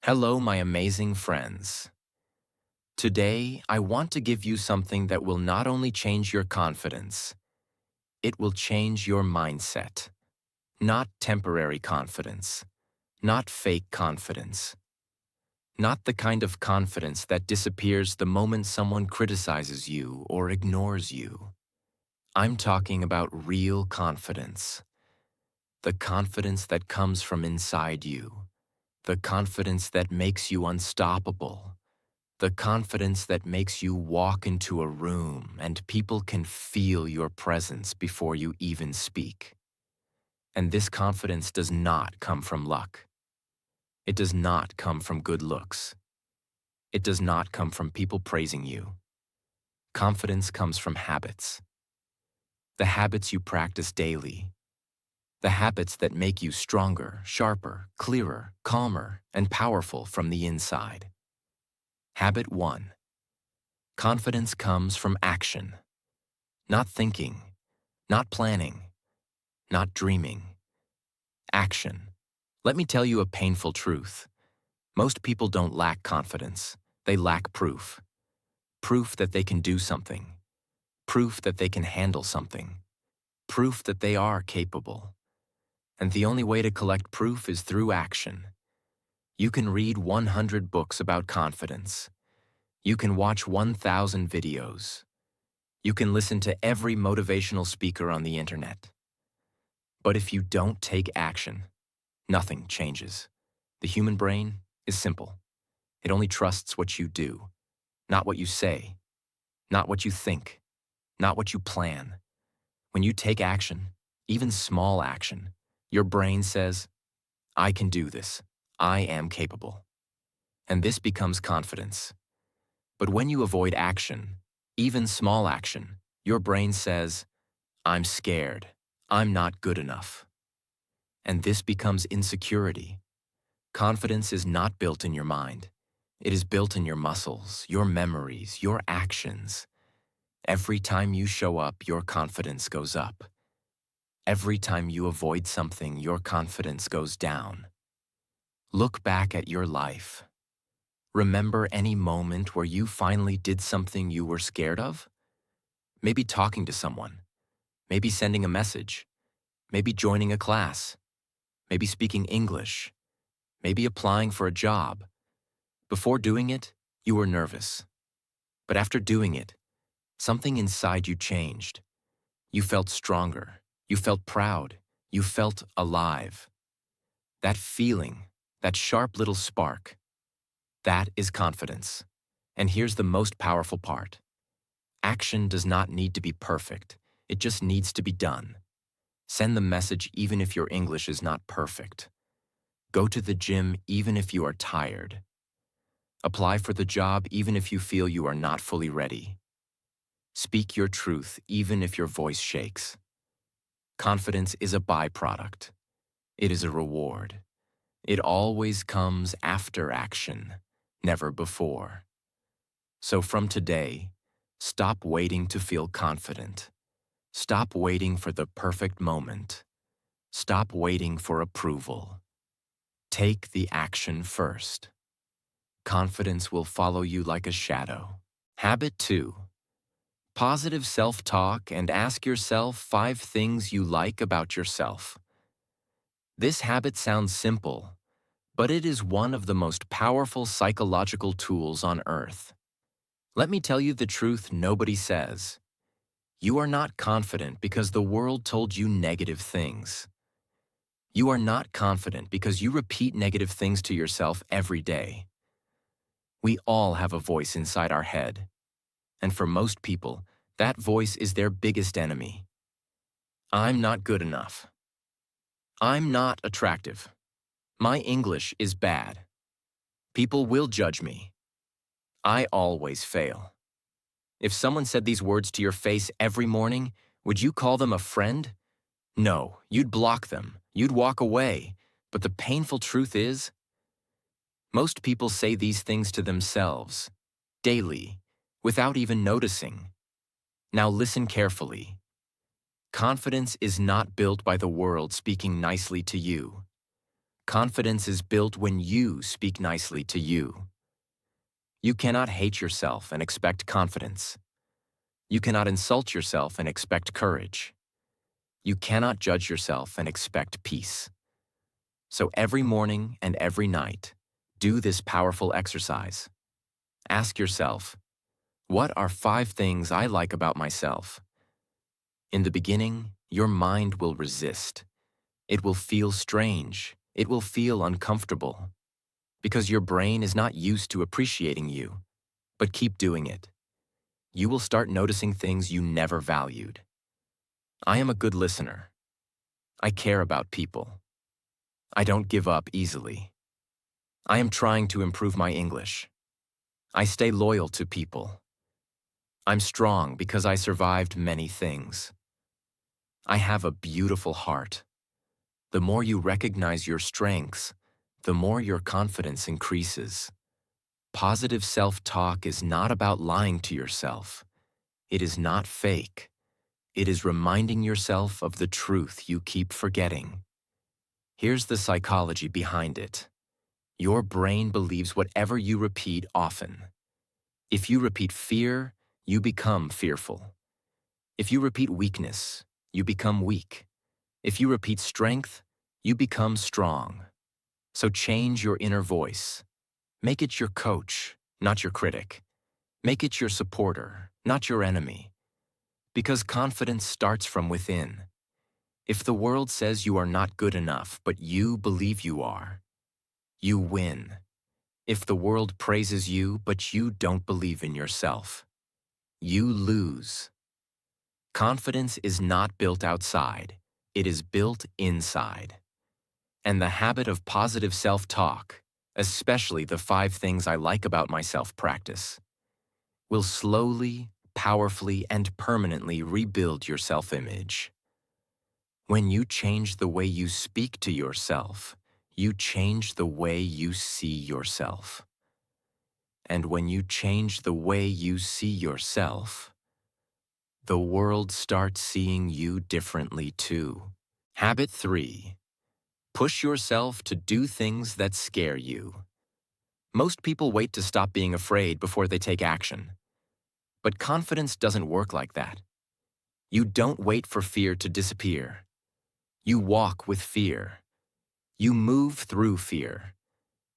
Hello, my amazing friends. Today, I want to give you something that will not only change your confidence, it will change your mindset. Not temporary confidence, not fake confidence, not the kind of confidence that disappears the moment someone criticizes you or ignores you. I'm talking about real confidence, the confidence that comes from inside you, the confidence that makes you unstoppable. The confidence that makes you walk into a room and people can feel your presence before you even speak. And this confidence does not come from luck. It does not come from good looks. It does not come from people praising you. Confidence comes from habits. The habits you practice daily. The habits that make you stronger, sharper, clearer, calmer, and powerful from the inside. Habit 1. Confidence comes from action. Not thinking, not planning, not dreaming. Action. Let me tell you a painful truth. Most people don't lack confidence. They lack proof. Proof that they can do something. Proof that they can handle something. Proof that they are capable. And the only way to collect proof is through action. You can read 100 books about confidence. You can watch 1,000 videos. You can listen to every motivational speaker on the internet. But if you don't take action, nothing changes. The human brain is simple. It only trusts what you do, not what you say, not what you think, not what you plan. When you take action, even small action, your brain says, I can do this. I am capable. And this becomes confidence. But when you avoid action, even small action, your brain says, I'm scared. I'm not good enough. And this becomes insecurity. Confidence is not built in your mind. It is built in your muscles, your memories, your actions. Every time you show up, your confidence goes up. Every time you avoid something, your confidence goes down. Look back at your life. Remember any moment where you finally did something you were scared of? Maybe talking to someone. Maybe sending a message. Maybe joining a class. Maybe speaking English. Maybe applying for a job. Before doing it, you were nervous. But after doing it, something inside you changed. You felt stronger. You felt proud. You felt alive. That feeling, that sharp little spark, that is confidence. And here's the most powerful part. Action does not need to be perfect. It just needs to be done. Send the message even if your English is not perfect. Go to the gym even if you are tired. Apply for the job even if you feel you are not fully ready. Speak your truth even if your voice shakes. Confidence is a byproduct. It is a reward. It always comes after action, never before. So from today, stop waiting to feel confident. Stop waiting for the perfect moment. Stop waiting for approval. Take the action first. Confidence will follow you like a shadow. Habit 2. Positive self-talk and ask yourself 5 things you like about yourself. This habit sounds simple, but it is one of the most powerful psychological tools on earth. Let me tell you the truth nobody says. You are not confident because the world told you negative things. You are not confident because you repeat negative things to yourself every day. We all have a voice inside our head. And for most people, that voice is their biggest enemy. I'm not good enough. I'm not attractive. My English is bad. People will judge me. I always fail. If someone said these words to your face every morning, would you call them a friend? No, you'd block them. You'd walk away. But the painful truth is, most people say these things to themselves, daily, without even noticing. Now listen carefully. Confidence is not built by the world speaking nicely to you. Confidence is built when you speak nicely to you. You cannot hate yourself and expect confidence. You cannot insult yourself and expect courage. You cannot judge yourself and expect peace. So every morning and every night, do this powerful exercise. Ask yourself, what are 5 things I like about myself? In the beginning, your mind will resist. It will feel strange. It will feel uncomfortable. Because your brain is not used to appreciating you. But keep doing it. You will start noticing things you never valued. I am a good listener. I care about people. I don't give up easily. I am trying to improve my English. I stay loyal to people. I'm strong because I survived many things. I have a beautiful heart. The more you recognize your strengths, the more your confidence increases. Positive self-talk is not about lying to yourself. It is not fake. It is reminding yourself of the truth you keep forgetting. Here's the psychology behind it. Your brain believes whatever you repeat often. If you repeat fear, you become fearful. If you repeat weakness, you become weak. If you repeat strength, you become strong. So change your inner voice. Make it your coach, not your critic. Make it your supporter, not your enemy. Because confidence starts from within. If the world says you are not good enough, but you believe you are, you win. If the world praises you, but you don't believe in yourself, you lose. Confidence is not built outside, it is built inside. And the habit of positive self-talk, especially the 5 things I like about myself practice, will slowly, powerfully, and permanently rebuild your self-image. When you change the way you speak to yourself, you change the way you see yourself. And when you change the way you see yourself, the world starts seeing you differently too. Habit 3. Push yourself to do things that scare you. Most people wait to stop being afraid before they take action. But confidence doesn't work like that. You don't wait for fear to disappear. You walk with fear. You move through fear.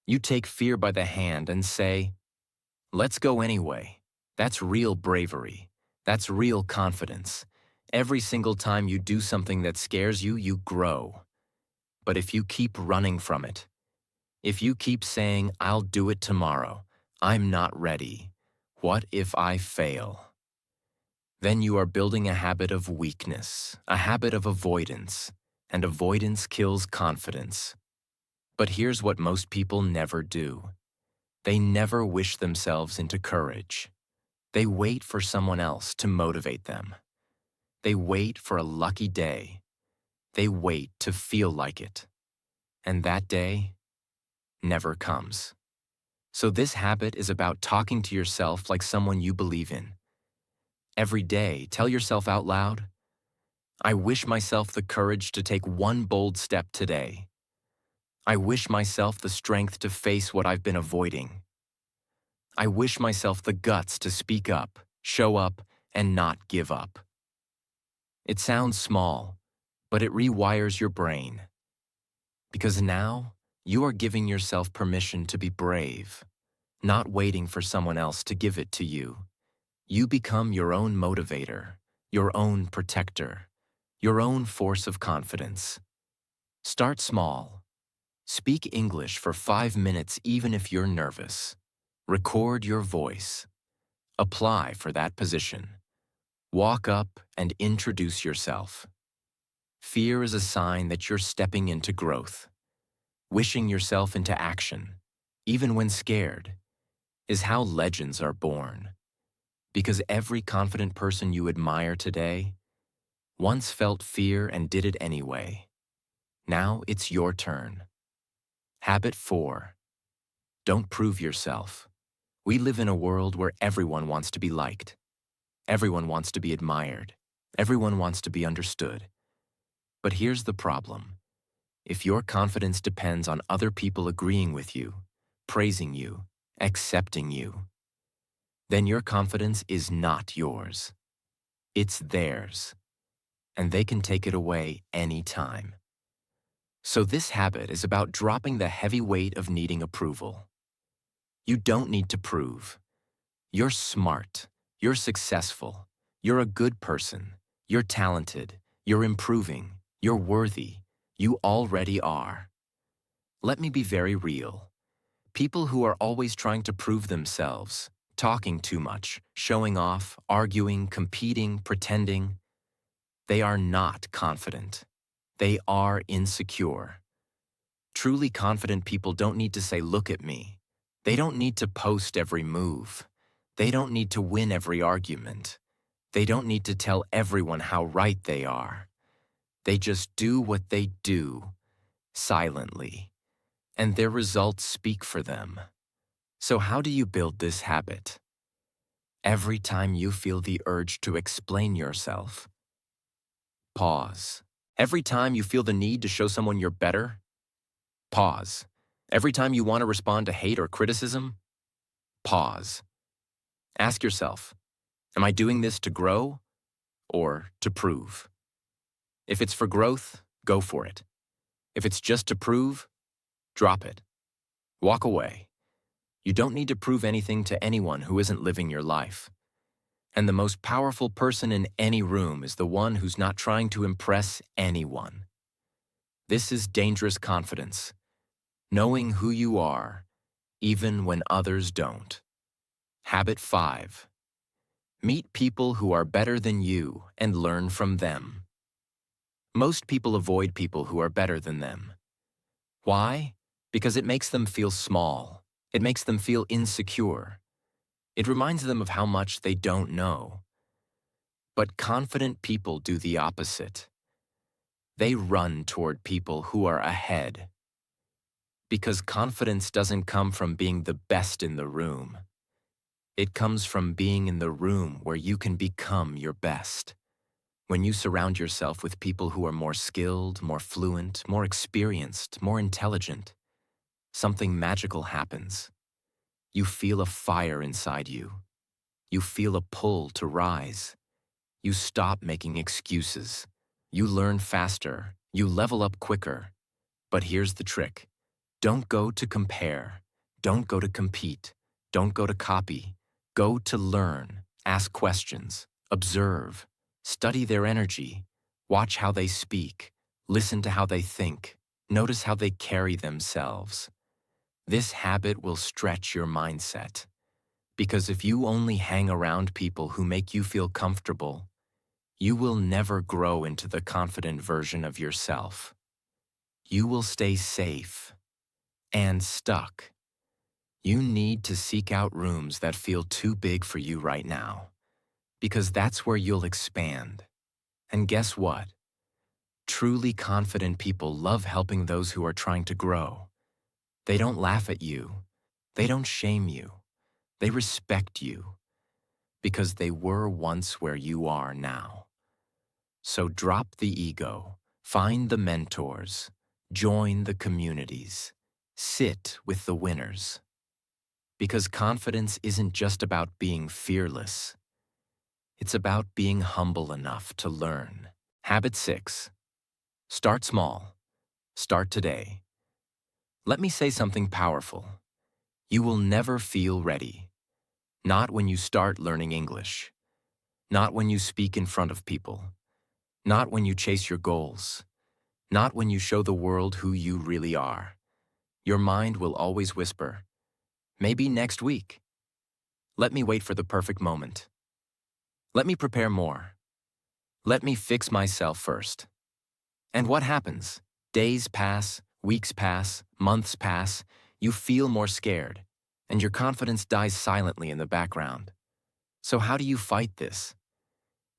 You take fear by the hand and say, "Let's go anyway." That's real bravery. That's real confidence. Every single time you do something that scares you, you grow. But if you keep running from it, if you keep saying, "I'll do it tomorrow," "I'm not ready," "What if I fail?" then you are building a habit of weakness, a habit of avoidance, and avoidance kills confidence. But here's what most people never do. They never wish themselves into courage. They wait for someone else to motivate them. They wait for a lucky day. They wait to feel like it. And that day never comes. So this habit is about talking to yourself like someone you believe in. Every day, tell yourself out loud, "I wish myself the courage to take one bold step today. I wish myself the strength to face what I've been avoiding. I wish myself the guts to speak up, show up, and not give up." It sounds small, but it rewires your brain. Because now, you are giving yourself permission to be brave, not waiting for someone else to give it to you. You become your own motivator, your own protector, your own force of confidence. Start small. Speak English for 5 minutes even if you're nervous. Record your voice. Apply for that position. Walk up and introduce yourself. Fear is a sign that you're stepping into growth. Wishing yourself into action, even when scared, is how legends are born. Because every confident person you admire today once felt fear and did it anyway. Now it's your turn. Habit 4. Don't prove yourself. We live in a world where everyone wants to be liked. Everyone wants to be admired. Everyone wants to be understood. But here's the problem. If your confidence depends on other people agreeing with you, praising you, accepting you, then your confidence is not yours. It's theirs, and they can take it away anytime. So this habit is about dropping the heavy weight of needing approval. You don't need to prove. You're smart, you're successful, you're a good person, you're talented, you're improving, you're worthy, you already are. Let me be very real. People who are always trying to prove themselves, talking too much, showing off, arguing, competing, pretending, they are not confident. They are insecure. Truly confident people don't need to say, "Look at me." They don't need to post every move. They don't need to win every argument. They don't need to tell everyone how right they are. They just do what they do, silently, and their results speak for them. So how do you build this habit? Every time you feel the urge to explain yourself, pause. Every time you feel the need to show someone you're better, pause. Every time you want to respond to hate or criticism, pause. Ask yourself, am I doing this to grow or to prove? If it's for growth, go for it. If it's just to prove, drop it. Walk away. You don't need to prove anything to anyone who isn't living your life. And the most powerful person in any room is the one who's not trying to impress anyone. This is dangerous confidence, knowing who you are, even when others don't. Habit 5. Meet people who are better than you and learn from them. Most people avoid people who are better than them. Why? Because it makes them feel small. It makes them feel insecure. It reminds them of how much they don't know. But confident people do the opposite. They run toward people who are ahead. Because confidence doesn't come from being the best in the room. It comes from being in the room where you can become your best. When you surround yourself with people who are more skilled, more fluent, more experienced, more intelligent, something magical happens. You feel a fire inside you. You feel a pull to rise. You stop making excuses. You learn faster. You level up quicker. But here's the trick. Don't go to compare. Don't go to compete. Don't go to copy. Go to learn. Ask questions. Observe. Study their energy. Watch how they speak. Listen to how they think. Notice how they carry themselves. This habit will stretch your mindset. Because if you only hang around people who make you feel comfortable, you will never grow into the confident version of yourself. You will stay safe and stuck. You need to seek out rooms that feel too big for you right now, because that's where you'll expand. And guess what? Truly confident people love helping those who are trying to grow. They don't laugh at you. They don't shame you. They respect you because they were once where you are now. So drop the ego, find the mentors, join the communities, sit with the winners. Because confidence isn't just about being fearless. It's about being humble enough to learn. Habit 6. Start small. Start today. Let me say something powerful. You will never feel ready. Not when you start learning English. Not when you speak in front of people. Not when you chase your goals. Not when you show the world who you really are. Your mind will always whisper, maybe next week. Let me wait for the perfect moment. Let me prepare more. Let me fix myself first. And what happens? Days pass, weeks pass, months pass, you feel more scared, and your confidence dies silently in the background. So how do you fight this?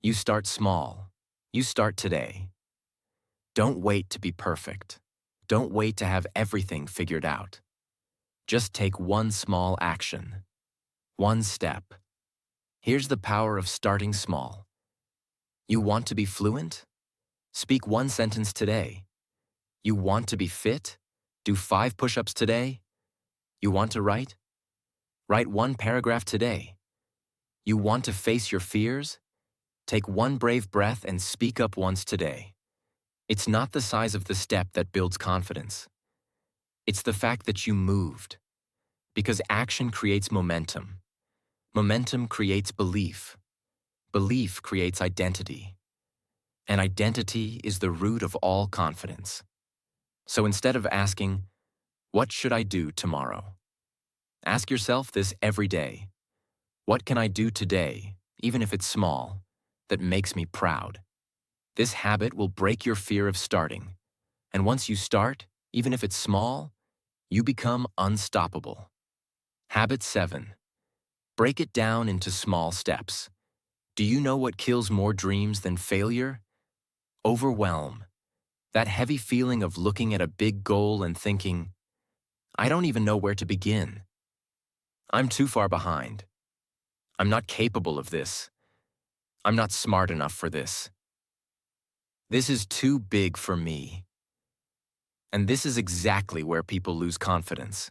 You start small. You start today. Don't wait to be perfect. Don't wait to have everything figured out. Just take one small action. One step. Here's the power of starting small. You want to be fluent? Speak one sentence today. You want to be fit? Do 5 push-ups today? You want to write? Write 1 paragraph today. You want to face your fears? Take 1 brave breath and speak up once today. It's not the size of the step that builds confidence. It's the fact that you moved. Because action creates momentum. Momentum creates belief. Belief creates identity. And identity is the root of all confidence. So instead of asking, "What should I do tomorrow?" ask yourself this every day. What can I do today, even if it's small, that makes me proud? This habit will break your fear of starting. And once you start, even if it's small, you become unstoppable. Habit 7. Break it down into small steps. Do you know what kills more dreams than failure? Overwhelm. That heavy feeling of looking at a big goal and thinking, "I don't even know where to begin. I'm too far behind. I'm not capable of this. I'm not smart enough for this. This is too big for me." And this is exactly where people lose confidence.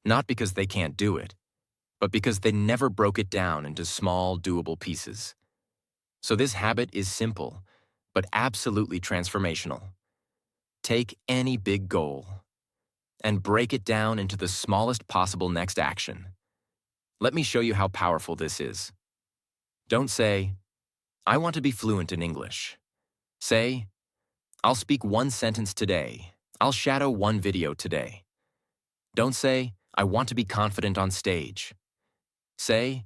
Not because they can't do it, but because they never broke it down into small, doable pieces. So this habit is simple, but absolutely transformational. Take any big goal and break it down into the smallest possible next action. Let me show you how powerful this is. Don't say, "I want to be fluent in English." Say, "I'll speak 1 sentence today. I'll shadow 1 video today." Don't say, "I want to be confident on stage." Say,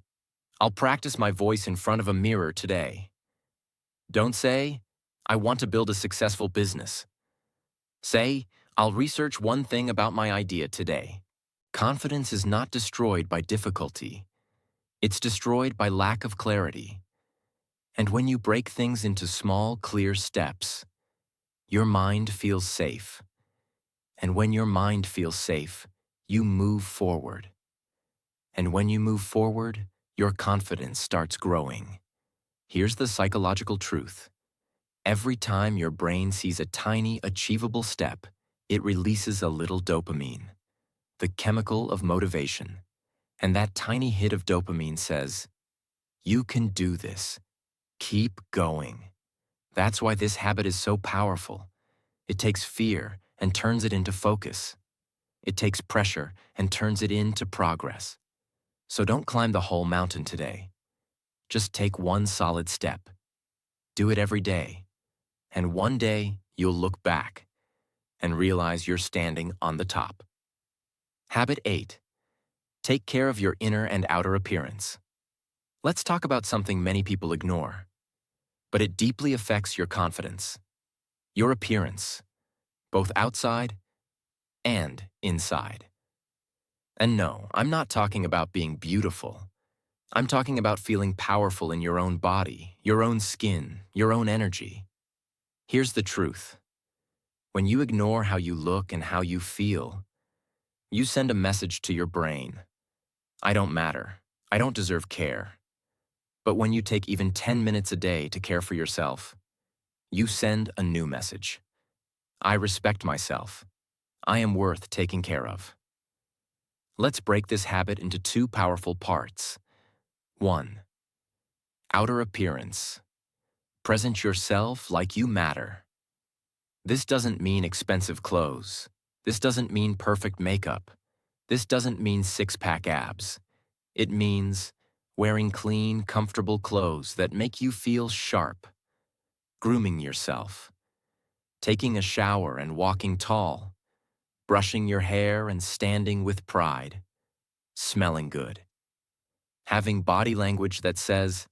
"I'll practice my voice in front of a mirror today." Don't say, "I want to build a successful business." Say, "I'll research 1 thing about my idea today." Confidence is not destroyed by difficulty. It's destroyed by lack of clarity. And when you break things into small, clear steps, your mind feels safe. And when your mind feels safe, you move forward. And when you move forward, your confidence starts growing. Here's the psychological truth. Every time your brain sees a tiny, achievable step, it releases a little dopamine, the chemical of motivation. And that tiny hit of dopamine says, "You can do this. Keep going." That's why this habit is so powerful. It takes fear and turns it into focus. It takes pressure and turns it into progress. So don't climb the whole mountain today. Just take 1 solid step. Do it every day. And one day, you'll look back and realize you're standing on the top. Habit 8. Take care of your inner and outer appearance. Let's talk about something many people ignore, but it deeply affects your confidence. Your appearance, both outside and inside. And no, I'm not talking about being beautiful. I'm talking about feeling powerful in your own body, your own skin, your own energy. Here's the truth. When you ignore how you look and how you feel, you send a message to your brain. I don't matter. I don't deserve care. But when you take even 10 minutes a day to care for yourself, you send a new message. I respect myself. I am worth taking care of. Let's break this habit into 2 powerful parts. 1. Outer appearance. Present yourself like you matter. This doesn't mean expensive clothes. This doesn't mean perfect makeup. This doesn't mean 6-pack abs. It means wearing clean, comfortable clothes that make you feel sharp. Grooming yourself. Taking a shower and walking tall. Brushing your hair and standing with pride. Smelling good. Having body language that says,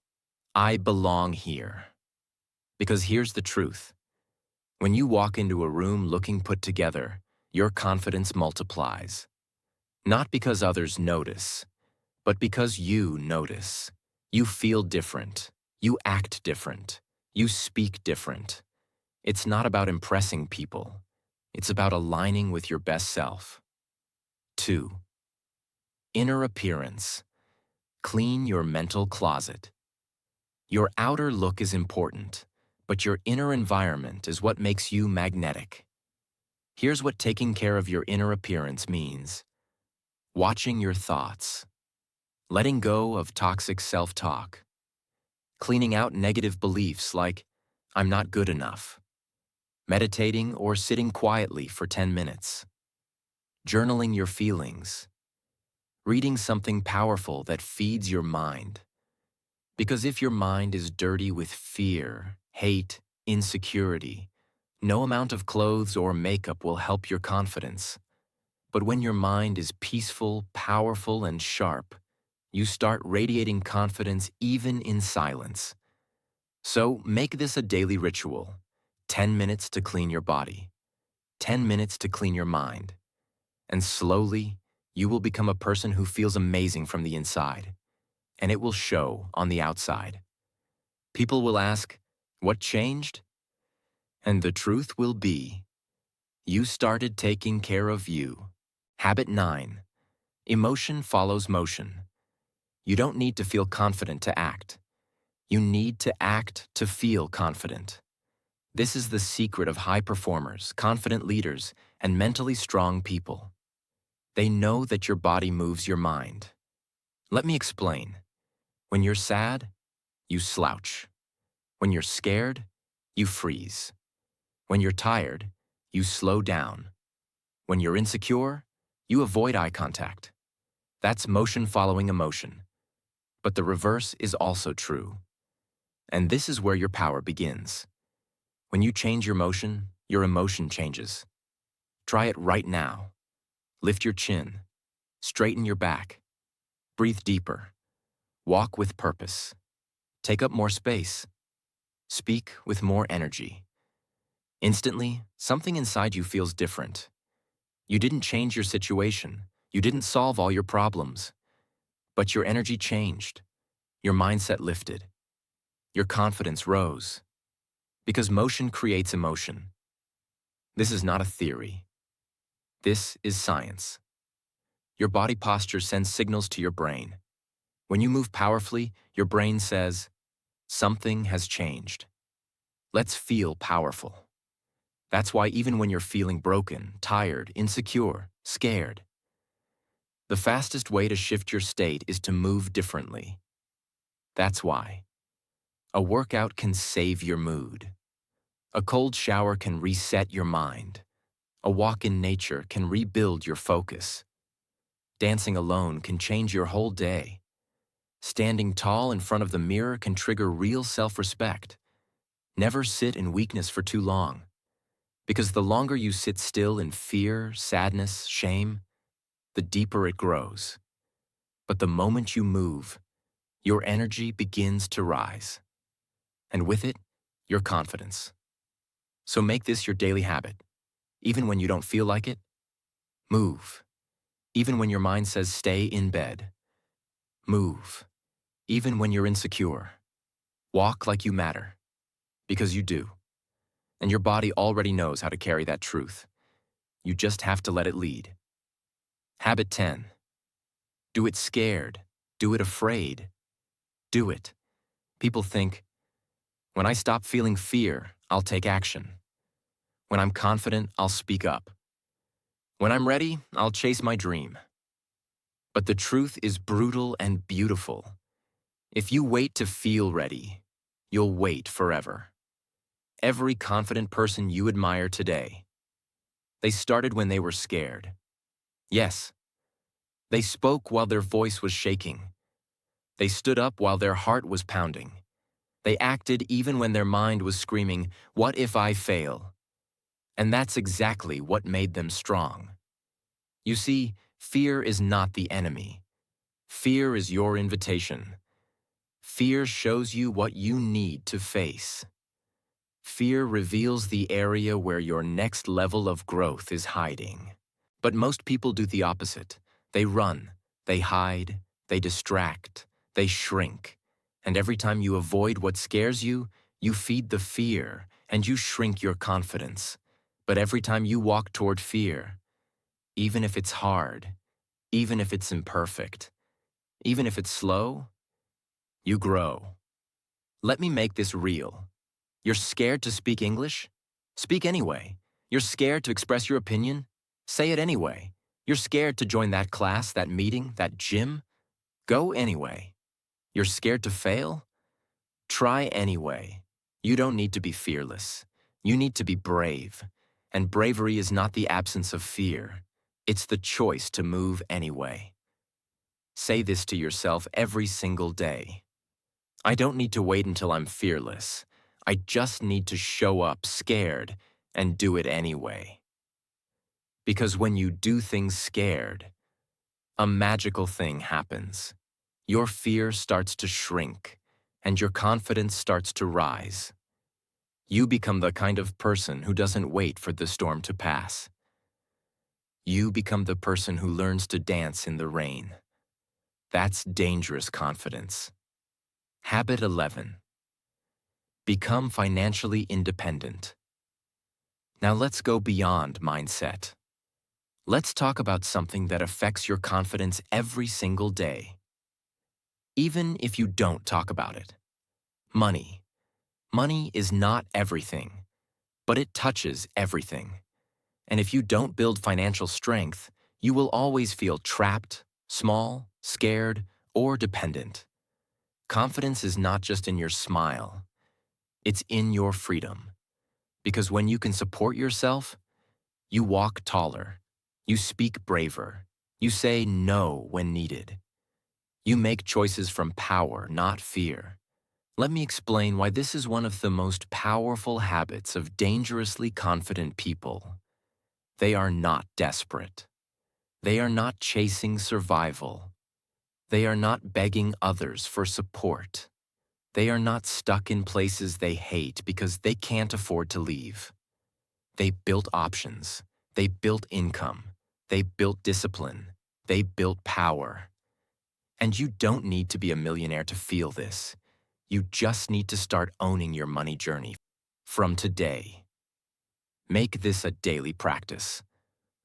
"I belong here." Because here's the truth. When you walk into a room looking put together, your confidence multiplies. Not because others notice, but because you notice. You feel different. You act different. You speak different. It's not about impressing people. It's about aligning with your best self. 2. Inner appearance. Clean your mental closet. Your outer look is important, but your inner environment is what makes you magnetic. Here's what taking care of your inner appearance means. Watching your thoughts. Letting go of toxic self-talk. Cleaning out negative beliefs like, I'm not good enough. Meditating or sitting quietly for 10 minutes. Journaling your feelings. Reading something powerful that feeds your mind. Because if your mind is dirty with fear, hate, insecurity, no amount of clothes or makeup will help your confidence. But when your mind is peaceful, powerful, and sharp, you start radiating confidence even in silence. So make this a daily ritual. 10 minutes to clean your body. 10 minutes to clean your mind. And slowly, you will become a person who feels amazing from the inside. And it will show on the outside. People will ask, what changed? And the truth will be, you started taking care of you. Habit 9. Emotion follows motion. You don't need to feel confident to act. You need to act to feel confident. This is the secret of high performers, confident leaders, and mentally strong people. They know that your body moves your mind. Let me explain. When you're sad, you slouch. When you're scared, you freeze. When you're tired, you slow down. When you're insecure, you avoid eye contact. That's motion following emotion. But the reverse is also true. And this is where your power begins. When you change your emotion changes. Try it right now. Lift your chin. Straighten your back. Breathe deeper. Walk with purpose. Take up more space. Speak with more energy. Instantly, something inside you feels different. You didn't change your situation. You didn't solve all your problems. But your energy changed. Your mindset lifted. Your confidence rose. Because motion creates emotion. This is not a theory. This is science. Your body posture sends signals to your brain. When you move powerfully, your brain says, something has changed. Let's feel powerful. That's why even when you're feeling broken, tired, insecure, scared, the fastest way to shift your state is to move differently. That's why. A workout can save your mood. A cold shower can reset your mind. A walk in nature can rebuild your focus. Dancing alone can change your whole day. Standing tall in front of the mirror can trigger real self-respect. Never sit in weakness for too long. Because the longer you sit still in fear, sadness, shame, the deeper it grows. But the moment you move, your energy begins to rise. And with it, your confidence. So make this your daily habit. Even when you don't feel like it, move. Even when your mind says stay in bed, move. Even when you're insecure, walk like you matter. Because you do. And your body already knows how to carry that truth. You just have to let it lead. Habit 10. Do it scared. Do it afraid. Do it. People think, when I stop feeling fear, I'll take action. When I'm confident, I'll speak up. When I'm ready, I'll chase my dream. But the truth is brutal and beautiful. If you wait to feel ready, you'll wait forever. Every confident person you admire today, they started when they were scared. Yes, they spoke while their voice was shaking. They stood up while their heart was pounding. They acted even when their mind was screaming, "What if I fail?" And that's exactly what made them strong. You see, fear is not the enemy. Fear is your invitation. Fear shows you what you need to face. Fear reveals the area where your next level of growth is hiding. But most people do the opposite. They run, they hide, they distract, they shrink. And every time you avoid what scares you, you feed the fear and you shrink your confidence. But every time you walk toward fear, even if it's hard, even if it's imperfect, even if it's slow, you grow. Let me make this real. You're scared to speak English? Speak anyway. You're scared to express your opinion? Say it anyway. You're scared to join that class, that meeting, that gym? Go anyway. You're scared to fail? Try anyway. You don't need to be fearless. You need to be brave. And bravery is not the absence of fear. It's the choice to move anyway. Say this to yourself every single day. I don't need to wait until I'm fearless. I just need to show up scared and do it anyway. Because when you do things scared, a magical thing happens. Your fear starts to shrink, and your confidence starts to rise. You become the kind of person who doesn't wait for the storm to pass. You become the person who learns to dance in the rain. That's dangerous confidence. Habit 11. Become financially independent. Now let's go beyond mindset. Let's talk about something that affects your confidence every single day. Even if you don't talk about it. Money. Money is not everything, but it touches everything. And if you don't build financial strength, you will always feel trapped, small, scared, or dependent. Confidence is not just in your smile. It's in your freedom. Because when you can support yourself, you walk taller, you speak braver, you say no when needed. You make choices from power, not fear. Let me explain why this is one of the most powerful habits of dangerously confident people. They are not desperate. They are not chasing survival. They are not begging others for support. They are not stuck in places they hate because they can't afford to leave. They built options. They built income. They built discipline. They built power. And you don't need to be a millionaire to feel this. You just need to start owning your money journey from today. Make this a daily practice.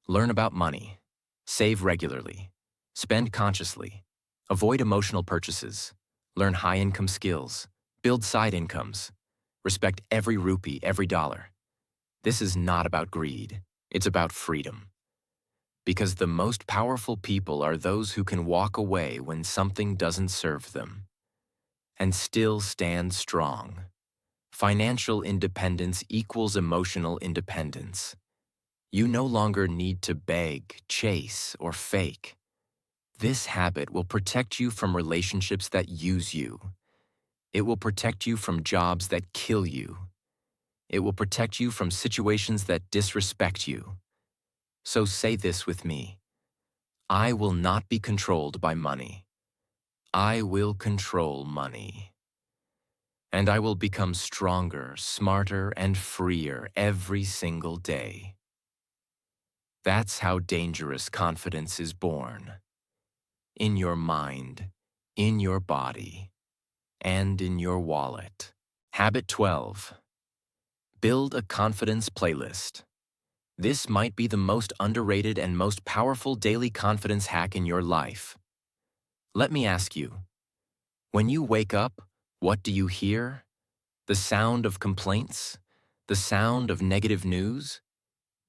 Learn about money. Save regularly. Spend consciously. Avoid emotional purchases. Learn high-income skills. Build side incomes. Respect every rupee, every dollar. This is not about greed. It's about freedom. Because the most powerful people are those who can walk away when something doesn't serve them and still stand strong. Financial independence equals emotional independence. You no longer need to beg, chase, or fake. This habit will protect you from relationships that use you. It will protect you from jobs that kill you. It will protect you from situations that disrespect you. So say this with me. I will not be controlled by money. I will control money. And I will become stronger, smarter, and freer every single day. That's how dangerous confidence is born. In your mind, in your body, and in your wallet. Habit 12. Build a confidence playlist. This might be the most underrated and most powerful daily confidence hack in your life. Let me ask you, when you wake up, what do you hear? The sound of complaints? The sound of negative news?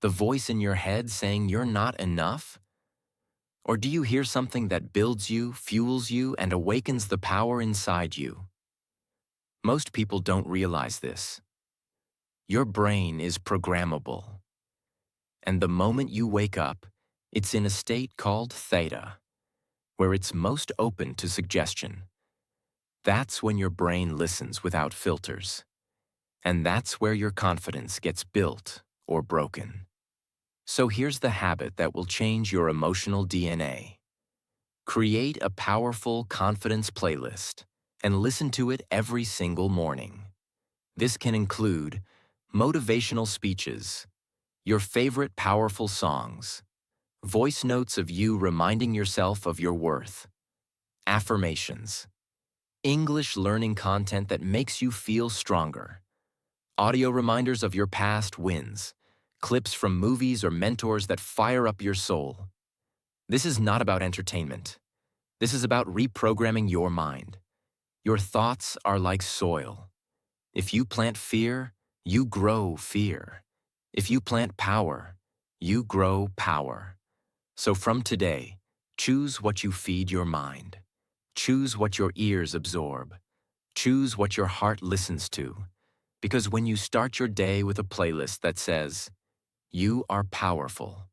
The voice in your head saying you're not enough? Or do you hear something that builds you, fuels you, and awakens the power inside you? Most people don't realize this. Your brain is programmable. And the moment you wake up, it's in a state called theta, where it's most open to suggestion. That's when your brain listens without filters. And that's where your confidence gets built or broken. So here's the habit that will change your emotional DNA. Create a powerful confidence playlist and listen to it every single morning. This can include motivational speeches, your favorite powerful songs, voice notes of you reminding yourself of your worth, affirmations, English learning content that makes you feel stronger, audio reminders of your past wins, clips from movies or mentors that fire up your soul. This is not about entertainment. This is about reprogramming your mind. Your thoughts are like soil. If you plant fear, you grow fear. If you plant power, you grow power. So from today, choose what you feed your mind. Choose what your ears absorb. Choose what your heart listens to. Because when you start your day with a playlist that says, "You are powerful.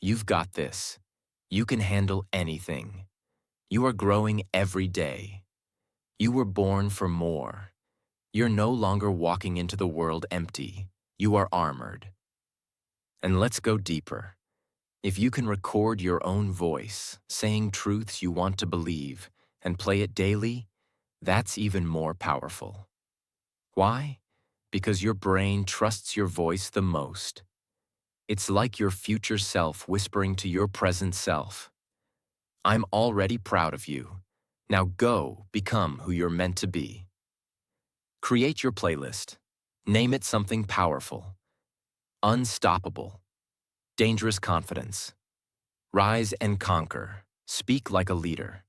You've got this. You can handle anything. You are growing every day. You were born for more. You're no longer walking into the world empty. You are armored." And let's go deeper. If you can record your own voice, saying truths you want to believe, and play it daily, that's even more powerful. Why? Because your brain trusts your voice the most. It's like your future self whispering to your present self, "I'm already proud of you. Now go become who you're meant to be." Create your playlist. Name it something powerful. Unstoppable. Dangerous confidence. Rise and conquer. Speak like a leader.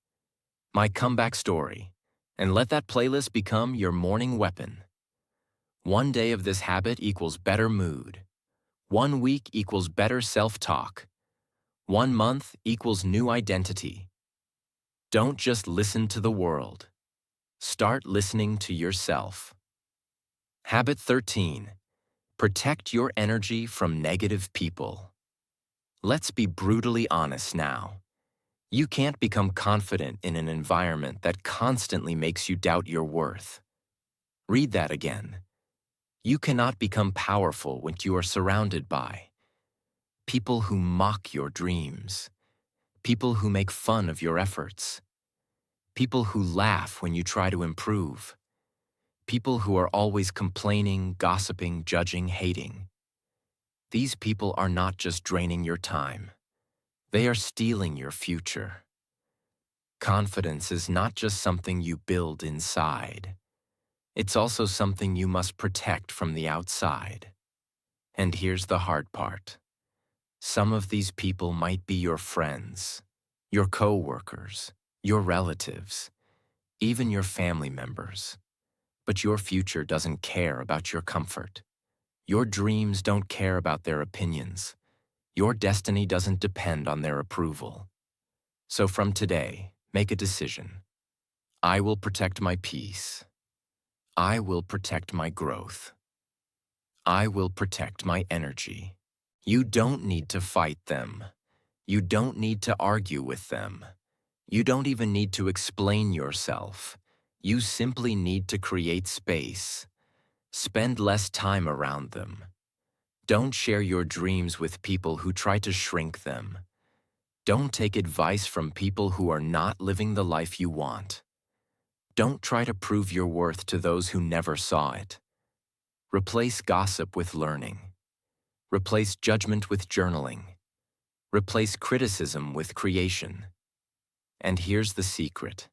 My comeback story. And let that playlist become your morning weapon. One day of this habit equals better mood. 1 week equals better self-talk. 1 month equals new identity. Don't just listen to the world. Start listening to yourself. Habit 13. Protect your energy from negative people. Let's be brutally honest now. You can't become confident in an environment that constantly makes you doubt your worth. Read that again. You cannot become powerful when you are surrounded by people who mock your dreams, people who make fun of your efforts, people who laugh when you try to improve, people who are always complaining, gossiping, judging, hating. These people are not just draining your time. They are stealing your future. Confidence is not just something you build inside. It's also something you must protect from the outside. And here's the hard part. Some of these people might be your friends, your co-workers, your relatives, even your family members. But your future doesn't care about your comfort. Your dreams don't care about their opinions. Your destiny doesn't depend on their approval. So from today, make a decision. I will protect my peace. I will protect my growth. I will protect my energy. You don't need to fight them. You don't need to argue with them. You don't even need to explain yourself. You simply need to create space. Spend less time around them. Don't share your dreams with people who try to shrink them. Don't take advice from people who are not living the life you want. Don't try to prove your worth to those who never saw it. Replace gossip with learning. Replace judgment with journaling. Replace criticism with creation. And here's the secret.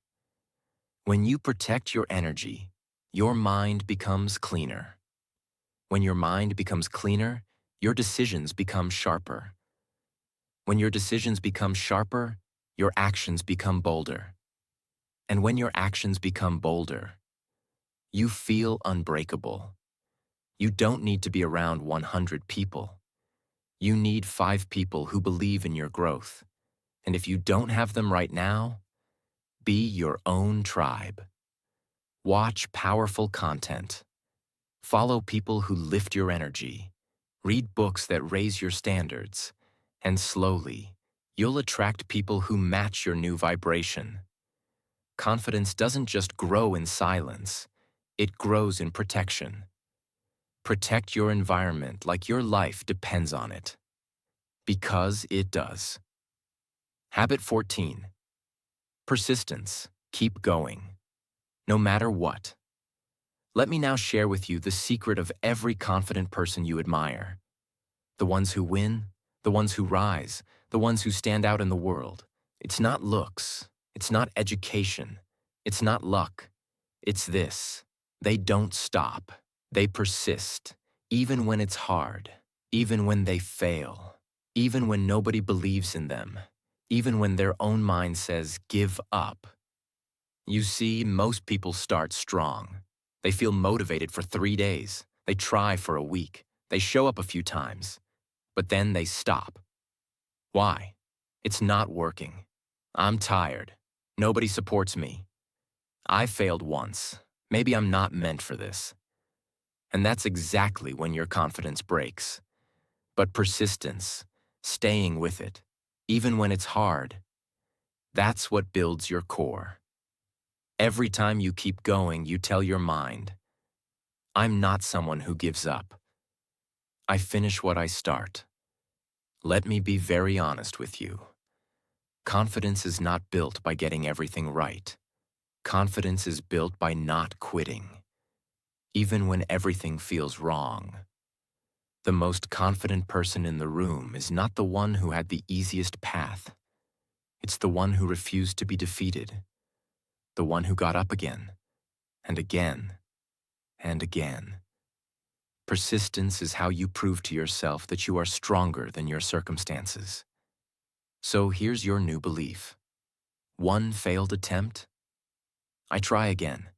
When you protect your energy, your mind becomes cleaner. When your mind becomes cleaner, your decisions become sharper. When your decisions become sharper, your actions become bolder. And when your actions become bolder, you feel unbreakable. You don't need to be around 100 people. You need 5 people who believe in your growth. And if you don't have them right now, be your own tribe. Watch powerful content. Follow people who lift your energy. Read books that raise your standards. And slowly, you'll attract people who match your new vibration. Confidence doesn't just grow in silence. It grows in protection. Protect your environment like your life depends on it. Because it does. Habit 14. Persistence. Keep going. No matter what. Let me now share with you the secret of every confident person you admire. The ones who win, the ones who rise, the ones who stand out in the world. It's not looks. It's not education. It's not luck. It's this. They don't stop. They persist, even when it's hard, even when they fail, even when nobody believes in them, even when their own mind says, "Give up." You see, most people start strong. They feel motivated for 3 days. They try for a week. They show up a few times, but then they stop. Why? It's not working. I'm tired. Nobody supports me. I failed once. Maybe I'm not meant for this. And that's exactly when your confidence breaks. But persistence, staying with it, even when it's hard, that's what builds your core. Every time you keep going, you tell your mind, I'm not someone who gives up. I finish what I start. Let me be very honest with you. Confidence is not built by getting everything right. Confidence is built by not quitting, even when everything feels wrong. The most confident person in the room is not the one who had the easiest path. It's the one who refused to be defeated, the one who got up again, and again, and again. Persistence is how you prove to yourself that you are stronger than your circumstances. So here's your new belief. One failed attempt, I try again.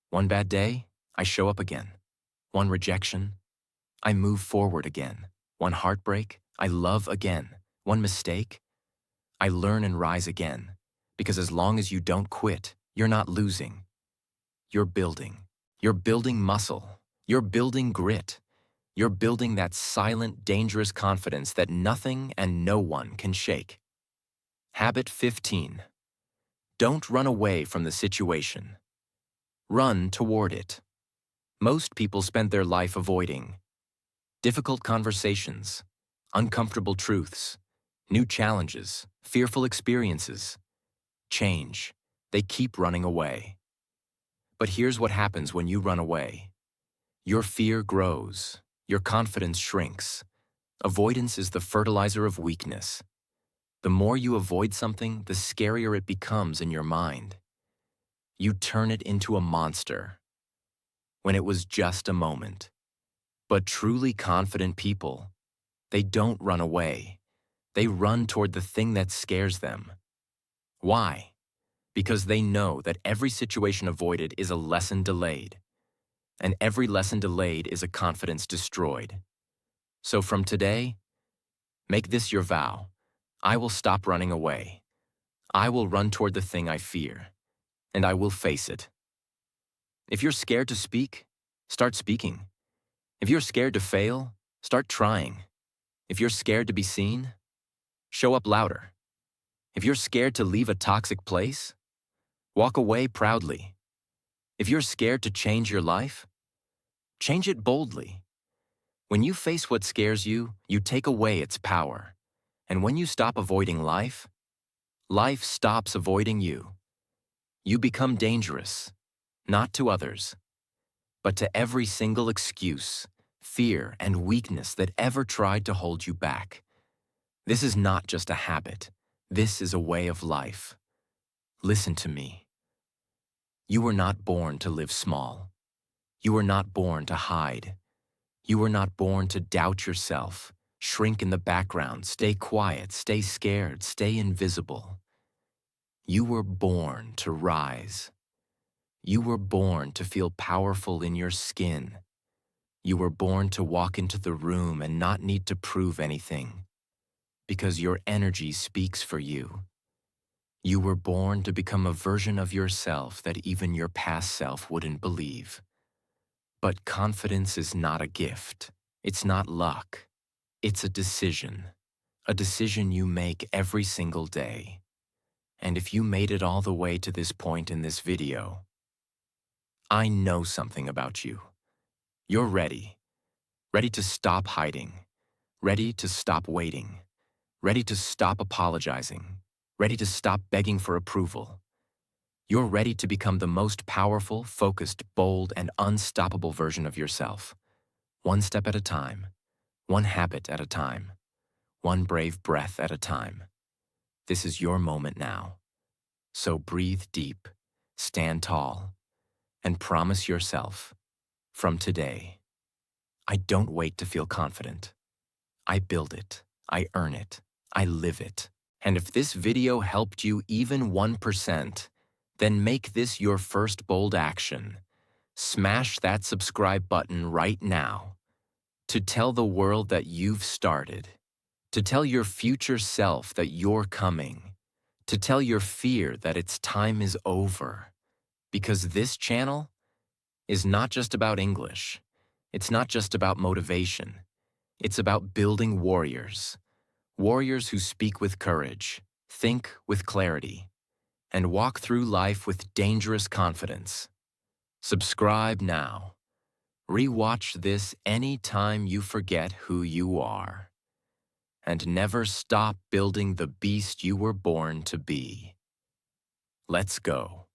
One bad day, I show up again. One rejection, I move forward again. One heartbreak, I love again. One mistake, I learn and rise again. Because as long as you don't quit, you're not losing. You're building. You're building muscle. You're building grit. You're building that silent, dangerous confidence that nothing and no one can shake. Habit 15. Don't run away from the situation. Run toward it. Most people spend their life avoiding difficult conversations, uncomfortable truths, new challenges, fearful experiences, change. They keep running away. But here's what happens when you run away. Your fear grows. Your confidence shrinks. Avoidance is the fertilizer of weakness. The more you avoid something, the scarier it becomes in your mind. You turn it into a monster when it was just a moment. But truly confident people, they don't run away. They run toward the thing that scares them. Why? Because they know that every situation avoided is a lesson delayed, and every lesson delayed is a confidence destroyed. So from today, make this your vow. I will stop running away. I will run toward the thing I fear, and I will face it. If you're scared to speak, start speaking. If you're scared to fail, start trying. If you're scared to be seen, show up louder. If you're scared to leave a toxic place, walk away proudly. If you're scared to change your life, change it boldly. When you face what scares you, you take away its power. And when you stop avoiding life, life stops avoiding you. You become dangerous, not to others, but to every single excuse, fear, and weakness that ever tried to hold you back. This is not just a habit. This is a way of life. Listen to me. You were not born to live small. You were not born to hide. You were not born to doubt yourself, shrink in the background, stay quiet, stay scared, stay invisible. You were born to rise. You were born to feel powerful in your skin. You were born to walk into the room and not need to prove anything, because your energy speaks for you. You were born to become a version of yourself that even your past self wouldn't believe. But confidence is not a gift. It's not luck. It's a decision you make every single day. And if you made it all the way to this point in this video, I know something about you. You're ready. Ready to stop hiding. Ready to stop waiting. Ready to stop apologizing. Ready to stop begging for approval. You're ready to become the most powerful, focused, bold, and unstoppable version of yourself. One step at a time. One habit at a time. One brave breath at a time. This is your moment now. So breathe deep, stand tall, and promise yourself, from today, I don't wait to feel confident. I build it, I earn it, I live it. And if this video helped you even 1%, then make this your first bold action. Smash that subscribe button right now. To tell the world that you've started. To tell your future self that you're coming. To tell your fear that its time is over. Because this channel is not just about English. It's not just about motivation. It's about building warriors. Warriors who speak with courage, think with clarity, and walk through life with dangerous confidence. Subscribe now. Rewatch this anytime you forget who you are. And never stop building the beast you were born to be. Let's go.